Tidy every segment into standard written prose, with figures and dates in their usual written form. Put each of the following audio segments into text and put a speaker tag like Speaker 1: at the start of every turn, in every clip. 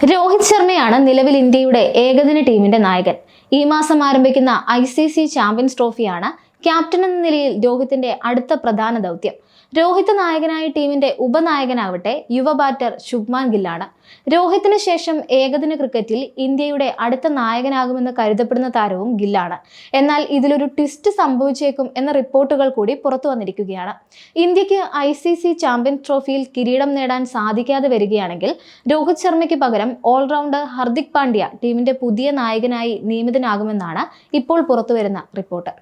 Speaker 1: രോഹിത് ശർമ്മയാണ് നിലവിൽ ഇന്ത്യയുടെ ഏകദിന ടീമിന്റെ നായകൻ. ഈ മാസം ആരംഭിക്കുന്ന ICC ചാമ്പ്യൻസ് ട്രോഫിയാണ് ക്യാപ്റ്റൻ എന്ന നിലയിൽ രോഹിത്തിന്റെ അടുത്ത പ്രധാന ദൗത്യം. രോഹിത് നായകനായ ടീമിന്റെ ഉപനായകനാവട്ടെ യുവ ബാറ്റർ ശുഭ്മാൻ ഗില്ലാണ്. രോഹിത്തിന് ശേഷം ഏകദിന ക്രിക്കറ്റിൽ ഇന്ത്യയുടെ അടുത്ത നായകനാകുമെന്ന് കരുതപ്പെടുന്ന താരവും ഗില്ലാണ്. എന്നാൽ ഇതിലൊരു ട്വിസ്റ്റ് സംഭവിച്ചേക്കും എന്ന റിപ്പോർട്ടുകൾ കൂടി പുറത്തു വന്നിരിക്കുകയാണ്. ഇന്ത്യക്ക് ICC ചാമ്പ്യൻസ് ട്രോഫിയിൽ കിരീടം നേടാൻ സാധിക്കാതെ വരികയാണെങ്കിൽ രോഹിത് ശർമ്മയ്ക്ക് പകരം ഓൾറൗണ്ടർ ഹർദിക് പാണ്ഡ്യ ടീമിന്റെ പുതിയ നായകനായി നിയമിതനാകുമെന്നാണ് ഇപ്പോൾ പുറത്തുവരുന്ന റിപ്പോർട്ട്.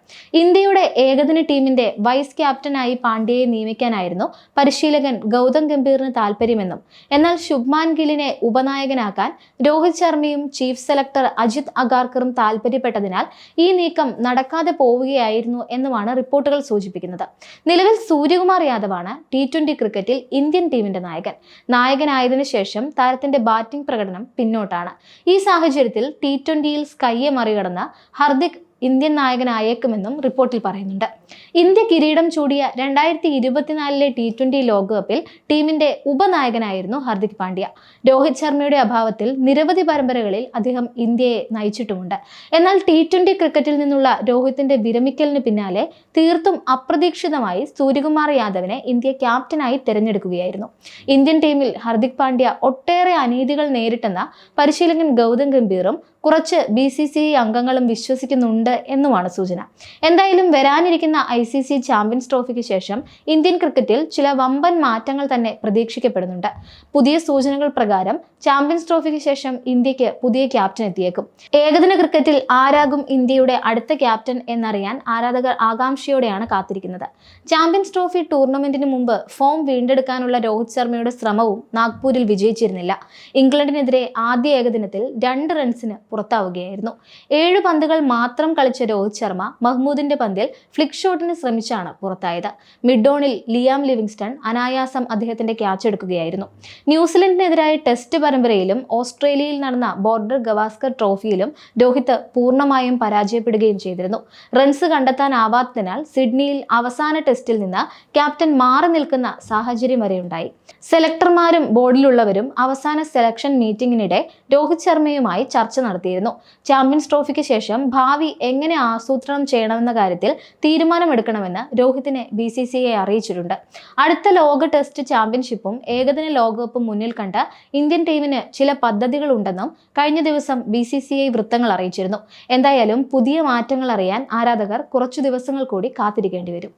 Speaker 1: ഇന്ത്യയുടെ ഏകദിന ടീമിന്റെ വൈസ് ക്യാപ്റ്റനായി പാണ്ഡ്യയെ നിയമിക്കാനായിരുന്നു പരിശീലകൻ ഗൗതം ഗംഭീറിന് താല്പര്യമെന്നും, എന്നാൽ ശുഭ്മാൻ ഗില്ലിനെ ഉപനായകനാക്കാൻ രോഹിത് ശർമ്മയും ചീഫ് സെലക്ടർ അജിത് അഗാർക്കറും താല്പര്യപ്പെട്ടതിനാൽ ഈ നീക്കം നടക്കാതെ പോവുകയായിരുന്നു എന്നുമാണ് റിപ്പോർട്ടുകൾ സൂചിപ്പിക്കുന്നത്. നിലവിൽ സൂര്യകുമാർ യാദവാണ് T20 ക്രിക്കറ്റിൽ ഇന്ത്യൻ ടീമിന്റെ നായകനായതിനു ശേഷം താരത്തിന്റെ ബാറ്റിംഗ് പ്രകടനം പിന്നോട്ടാണ്. ഈ സാഹചര്യത്തിൽ T20യിൽ സ്കൈയെ മറികടന്ന് ഹർദിക് ഇന്ത്യൻ നായകനായേക്കുമെന്നും റിപ്പോർട്ടിൽ പറയുന്നുണ്ട്. ഇന്ത്യ കിരീടം ചൂടിയ 2024 T20 ലോകകപ്പിൽ ടീമിന്റെ ഉപനായകനായിരുന്നു ഹർദിക് പാണ്ഡ്യ. രോഹിത് ശർമ്മയുടെ അഭാവത്തിൽ നിരവധി പരമ്പരകളിൽ അദ്ദേഹം ഇന്ത്യയെ നയിച്ചിട്ടുമുണ്ട്. എന്നാൽ T20 ക്രിക്കറ്റിൽ നിന്നുള്ള രോഹിത്തിന്റെ വിരമിക്കലിന് പിന്നാലെ തീർത്തും അപ്രതീക്ഷിതമായി സൂര്യകുമാർ യാദവിനെ ഇന്ത്യ ക്യാപ്റ്റനായി തിരഞ്ഞെടുക്കുകയായിരുന്നു. ഇന്ത്യൻ ടീമിൽ ഹർദിക് പാണ്ഡ്യ ഒട്ടേറെ അനീതികൾ നേരിട്ടെന്ന പരിശീലകൻ ഗൗതം ഗംഭീറും കുറച്ച് BCCI അംഗങ്ങളും വിശ്വസിക്കുന്നുണ്ട് എന്നുമാണ് സൂചന. എന്തായാലും വരാനിരിക്കുന്ന ICC ചാമ്പ്യൻസ് ട്രോഫിക്ക് ശേഷം ഇന്ത്യൻ ക്രിക്കറ്റിൽ ചില വമ്പൻ മാറ്റങ്ങൾ തന്നെ പ്രതീക്ഷിക്കപ്പെടുന്നുണ്ട്. പുതിയ സൂചനകൾ പ്രകാരം ചാമ്പ്യൻസ് ട്രോഫിക്ക് ശേഷം ഇന്ത്യക്ക് പുതിയ ക്യാപ്റ്റൻ എത്തിയേക്കും. ഏകദിന ക്രിക്കറ്റിൽ ആരാകും ഇന്ത്യയുടെ അടുത്ത ക്യാപ്റ്റൻ എന്നറിയാൻ ആരാധകർ ആകാംക്ഷയോടെയാണ് കാത്തിരിക്കുന്നത്. ചാമ്പ്യൻസ് ട്രോഫി ടൂർണമെന്റിന് മുമ്പ് ഫോം വീണ്ടെടുക്കാനുള്ള രോഹിത് ശർമ്മയുടെ ശ്രമവും നാഗ്പൂരിൽ വിജയിച്ചിരുന്നില്ല. ഇംഗ്ലണ്ടിനെതിരെ ആദ്യ ഏകദിനത്തിൽ 2 റൺസിന് പുറത്താവുകയായിരുന്നു. 7 പന്തുകൾ മാത്രം കളിച്ച രോഹിത് ശർമ്മ മഹ്മൂദിന്റെ പന്തിൽ ഫ്ലിക് ഷോട്ടിന് ശ്രമിച്ചാണ് പുറത്തായത്. മിഡ് ഓണിൽ ലിയാം ലിവിങ്സ്റ്റൺ അനായാസം അദ്ദേഹത്തിന്റെ ക്യാച്ച് എടുക്കുകയായിരുന്നു. ന്യൂസിലൻഡിനെതിരായ ടെസ്റ്റ് പരമ്പരയിലും ഓസ്ട്രേലിയയിൽ നടന്ന ബോർഡർ ഗവാസ്കർ ട്രോഫിയിലും രോഹിത് പൂർണ്ണമായും പരാജയപ്പെടുകയും ചെയ്തിരുന്നു. റൺസ് കണ്ടെത്താനാവാത്തതിനാൽ സിഡ്നിയിൽ അവസാന ടെസ്റ്റിൽ നിന്ന് ക്യാപ്റ്റൻ മാറി നിൽക്കുന്ന സാഹചര്യം വരെയുണ്ടായി. സെലക്ടർമാരും ബോർഡിലുള്ളവരും അവസാന സെലക്ഷൻ മീറ്റിംഗിനിടെ രോഹിത് ശർമ്മയുമായി ചർച്ച നടത്തിയിരുന്നു. ചാമ്പ്യൻസ് ട്രോഫിക്ക് ശേഷം ഭാവി എങ്ങനെ ആസൂത്രണം ചെയ്യണമെന്ന കാര്യത്തിൽ തീരുമാനമെടുക്കണമെന്ന് രോഹിത്തിനെ BCCI അറിയിച്ചിട്ടുണ്ട്. അടുത്ത ലോക ടെസ്റ്റ് ചാമ്പ്യൻഷിപ്പും ഏകദിന ലോകകപ്പും മുന്നിൽ കണ്ട് ഇന്ത്യൻ ടീമിന് ചില പദ്ധതികൾ ഉണ്ടെന്നും കഴിഞ്ഞ ദിവസം BCCI വൃത്തങ്ങൾ അറിയിച്ചിരുന്നു. എന്തായാലും പുതിയ മാറ്റങ്ങൾ അറിയാൻ ആരാധകർ കുറച്ചു ദിവസങ്ങൾ കൂടി കാത്തിരിക്കേണ്ടി വരും.